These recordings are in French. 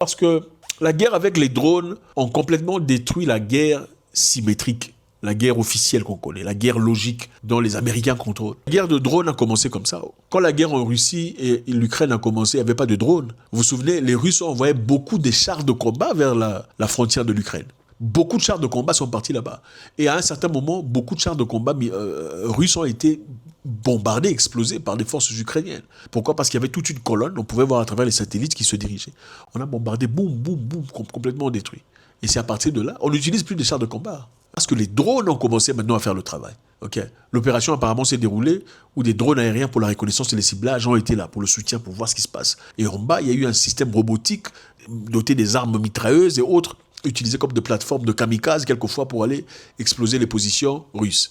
Parce que la guerre avec les drones ont complètement détruit la guerre symétrique, la guerre officielle qu'on connaît, la guerre logique dont les Américains contrôlent. La guerre de drones a commencé comme ça. Quand la guerre en Russie et l'Ukraine a commencé, il n'y avait pas de drones. Vous vous souvenez, les Russes ont envoyé beaucoup de chars de combat vers la frontière de l'Ukraine. Beaucoup de chars de combat sont partis là-bas. Et à un certain moment, beaucoup de chars de combat russes ont été bombardés, explosés par des forces ukrainiennes. Pourquoi? Parce qu'il y avait toute une colonne, on pouvait voir à travers les satellites qui se dirigeaient. On a bombardé, boum, boum, boum, complètement détruit. Et c'est à partir de là, on n'utilise plus des chars de combat. Parce que les drones ont commencé maintenant à faire le travail. Okay. L'opération apparemment s'est déroulée où des drones aériens pour la reconnaissance et les ciblages ont été là pour le soutien, pour voir ce qui se passe. Et en bas, il y a eu un système robotique doté des armes mitrailleuses et autres, utilisées comme de plateformes de kamikazes quelquefois pour aller exploser les positions russes.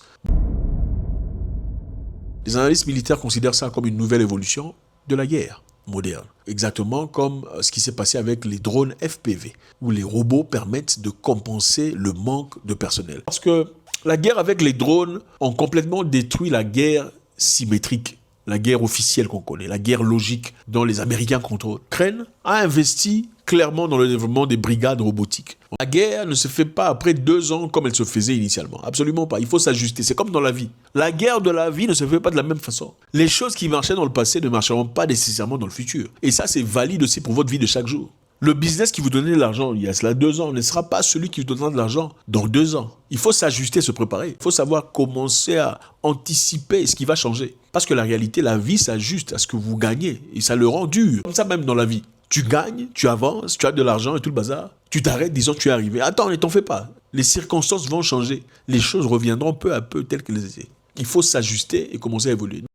Les analystes militaires considèrent ça comme une nouvelle évolution de la guerre moderne. Exactement comme ce qui s'est passé avec les drones FPV, où les robots permettent de compenser le manque de personnel. Parce que la guerre avec les drones ont complètement détruit la guerre symétrique, la guerre officielle qu'on connaît, la guerre logique dont les Américains contrôlent. L'Ukraine a investi clairement dans le développement des brigades robotiques. La guerre ne se fait pas après 2 ans comme elle se faisait initialement. Absolument pas. Il faut s'ajuster. C'est comme dans la vie. La guerre de la vie ne se fait pas de la même façon. Les choses qui marchaient dans le passé ne marcheront pas nécessairement dans le futur. Et ça, c'est valide aussi pour votre vie de chaque jour. Le business qui vous donnait de l'argent il y a cela 2 ans ne sera pas celui qui vous donnera de l'argent dans 2 ans. Il faut s'ajuster, se préparer. Il faut savoir commencer à anticiper ce qui va changer. Parce que la réalité, la vie s'ajuste à ce que vous gagnez. Et ça le rend dur. Comme ça même dans la vie. Tu gagnes, tu avances, tu as de l'argent et tout le bazar. Tu t'arrêtes, disons tu es arrivé. Attends, ne t'en fais pas. Les circonstances vont changer. Les choses reviendront peu à peu telles qu'elles étaient. Il faut s'ajuster et commencer à évoluer.